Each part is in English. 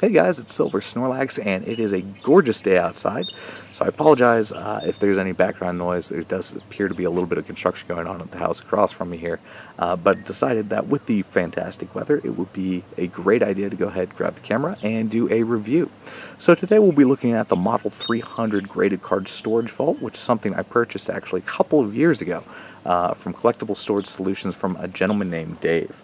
Hey guys, it's Silver Snorlax, and it is a gorgeous day outside. So I apologize if there's any background noise. There does appear to be a little bit of construction going on at the house across from me here, but decided that with the fantastic weather, it would be a great idea to go ahead, grab the camera, and do a review. So today we'll be looking at the Model 300 graded card storage vault, which is something I purchased actually a couple of years ago from Collectible Storage Solutions from a gentleman named Dave.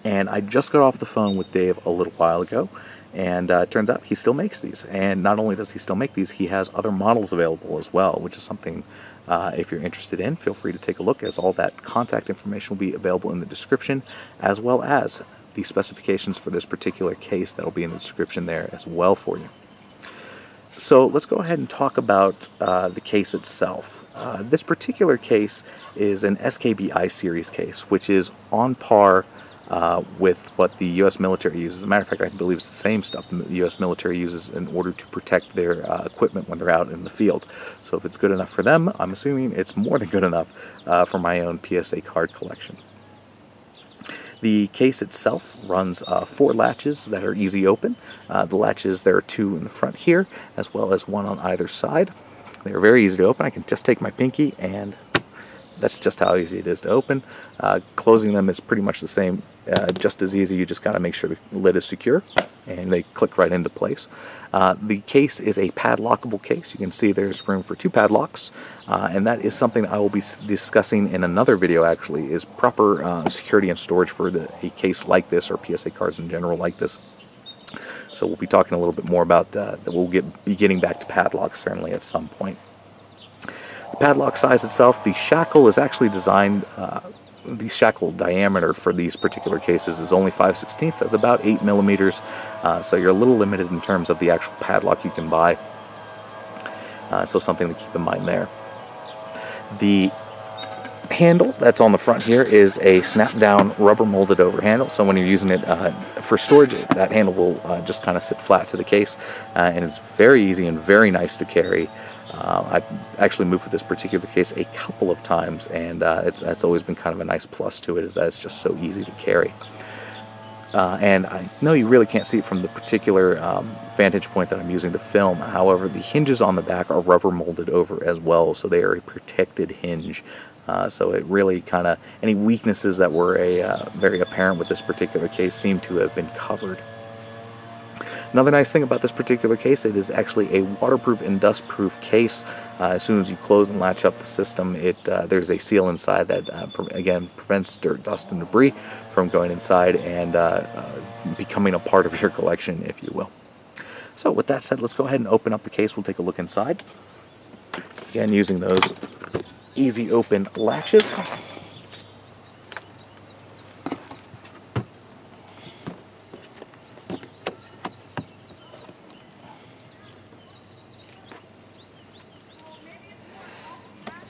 And I just got off the phone with Dave a little while ago, and it turns out he still makes these. And not only does he still make these, he has other models available as well, which is something, if you're interested in, feel free to take a look, as all that contact information will be available in the description, as well as the specifications for this particular case that will be in the description there as well for you. So let's go ahead and talk about the case itself. This particular case is an SKBI series case, which is on par with what the U.S. military uses. As a matter of fact, I believe it's the same stuff the U.S. military uses in order to protect their equipment when they're out in the field. So if it's good enough for them, I'm assuming it's more than good enough for my own PSA card collection. The case itself runs 4 latches that are easy open. The latches, there are 2 in the front here, as well as 1 on either side. They're very easy to open. I can just take my pinky, and that's just how easy it is to open. Closing them is pretty much the same, just as easy. You just got to make sure the lid is secure, and they click right into place. The case is a padlockable case. You can see there's room for 2 padlocks, and that is something I will be discussing in another video, actually, is proper security and storage for a case like this, or PSA cards in general like this. So we'll be talking a little bit more about that. We'll be getting back to padlocks certainly at some point. The padlock size itself, the shackle is actually designed, the shackle diameter for these particular cases is only 5/16. That's about 8 millimeters, so you're a little limited in terms of the actual padlock you can buy. So something to keep in mind there. The handle that's on the front here is a snap-down rubber molded over handle, so when you're using it for storage, that handle will just kind of sit flat to the case, and it's very easy and very nice to carry. I've actually moved with this particular case a couple of times, and that's always been kind of a nice plus to it, is that it's just so easy to carry. And I know you really can't see it from the particular vantage point that I'm using to film. However, the hinges on the back are rubber molded over as well, so they are a protected hinge. So it really kind of, any weaknesses that were very apparent with this particular case seem to have been covered. Another nice thing about this particular case, it is actually a waterproof and dust-proof case. As soon as you close and latch up the system, there's a seal inside that, again, prevents dirt, dust, and debris from going inside and becoming a part of your collection, if you will. So with that said, let's go ahead and open up the case. We'll take a look inside. Again, using those easy open latches.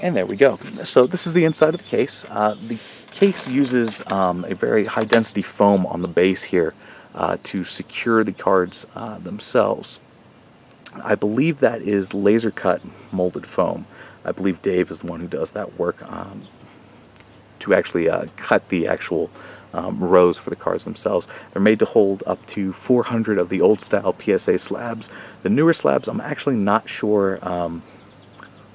And there we go. So this is the inside of the case. The case uses a very high density foam on the base here to secure the cards themselves. I believe that is laser cut molded foam. I believe Dave is the one who does that work to actually cut the actual rows for the cards themselves. They're made to hold up to 400 of the old style PSA slabs. The newer slabs, I'm actually not sure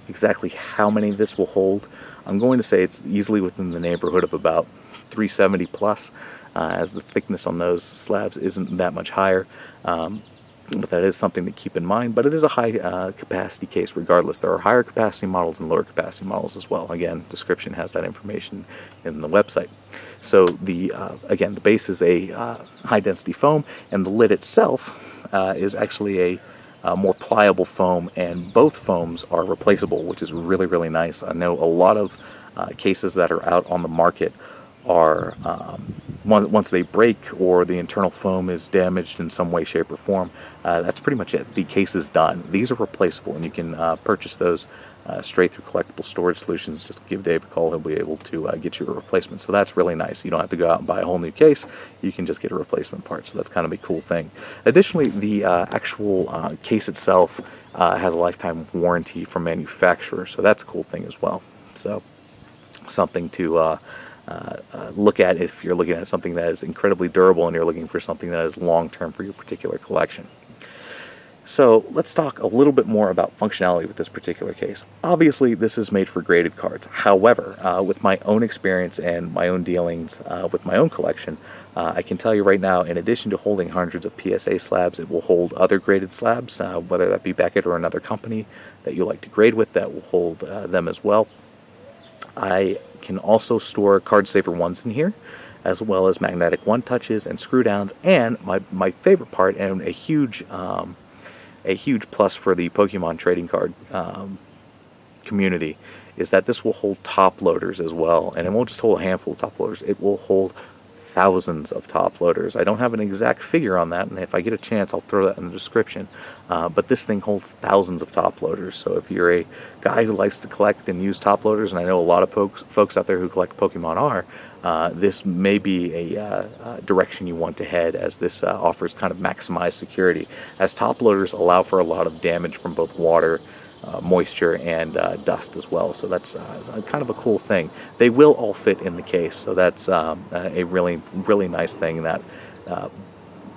exactly how many this will hold. I'm going to say it's easily within the neighborhood of about 370 plus, as the thickness on those slabs isn't that much higher. But that is something to keep in mind. But it is a high capacity case regardless. There are higher capacity models and lower capacity models as well. Again, description has that information in the website. So again, the base is a high density foam, and the lid itself is actually a more pliable foam, and both foams are replaceable, which is really, really nice. I know a lot of cases that are out on the market are, once they break or the internal foam is damaged in some way, shape, or form, that's pretty much it. The case is done. These are replaceable, and you can purchase those straight through Collectible Storage Solutions. Just give Dave a call, he'll be able to get you a replacement. So that's really nice. You don't have to go out and buy a whole new case. You can just get a replacement part. So that's kind of a cool thing. Additionally, the actual case itself has a lifetime warranty from manufacturer. So that's a cool thing as well. So something to look at if you're looking at something that is incredibly durable and you're looking for something that is long-term for your particular collection. So let's talk a little bit more about functionality with this particular case. Obviously, this is made for graded cards. However, with my own experience and my own dealings with my own collection, I can tell you right now, in addition to holding hundreds of PSA slabs, it will hold other graded slabs, whether that be Beckett or another company that you like to grade with, that will hold them as well. I can also store card saver ones in here, as well as magnetic one touches and screw downs, and my favorite part, and a huge plus for the Pokemon trading card community, is that this will hold top loaders as well. And it won't just hold a handful of top loaders, it will hold thousands of top loaders. I don't have an exact figure on that, and if I get a chance I'll throw that in the description, but this thing holds thousands of top loaders. So if you're a guy who likes to collect and use top loaders, and I know a lot of folks out there who collect Pokemon are, this may be a direction you want to head, as this offers kind of maximized security, as top loaders allow for a lot of damage from both water, moisture, and dust as well. So that's kind of a cool thing. They will all fit in the case, so that's a really nice thing. That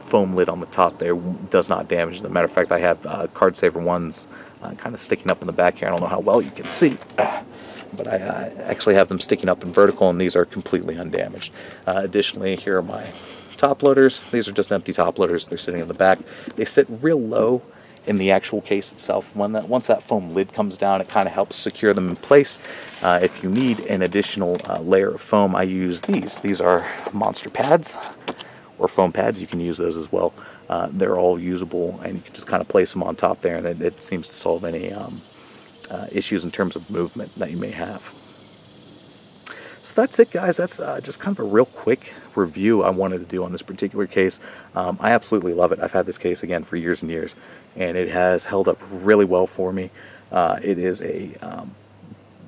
foam lid on the top there does not damage. As a matter of fact, I have card saver ones kind of sticking up in the back here. I don't know how well you can see, but I actually have them sticking up in vertical, and these are completely undamaged. Additionally, here are my top loaders. These are just empty top loaders. They're sitting in the back. They sit real low in the actual case itself. Once that foam lid comes down, it kind of helps secure them in place. If you need an additional layer of foam, I use these. These are monster pads, or foam pads. You can use those as well. They're all usable, and you can just kind of place them on top there, and it seems to solve any issues in terms of movement that you may have. So that's it, guys. That's just kind of a real quick review I wanted to do on this particular case. I absolutely love it. I've had this case again for years and years, and it has held up really well for me. It is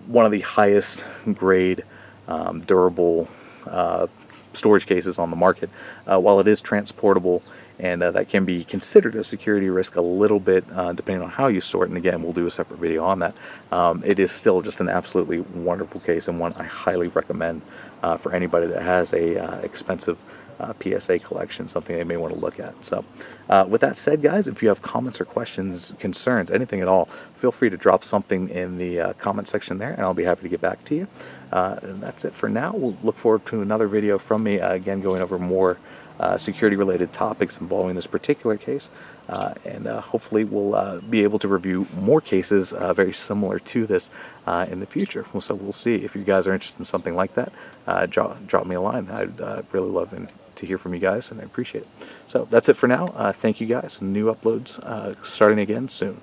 one of the highest grade durable storage cases on the market. While it is transportable, and that can be considered a security risk a little bit, depending on how you store it, and again, we'll do a separate video on that. It is still just an absolutely wonderful case, and one I highly recommend for anybody that has a expensive PSA collection, something they may want to look at. So with that said, guys, if you have comments or questions, concerns, anything at all, feel free to drop something in the comment section there, and I'll be happy to get back to you. And that's it for now. We'll look forward to another video from me, again going over more security related topics involving this particular case, and hopefully we'll be able to review more cases very similar to this in the future. So we'll see. If you guys are interested in something like that, drop me a line. I'd really love to hear from you guys, and I appreciate it. So that's it for now. Thank you guys. New uploads starting again soon.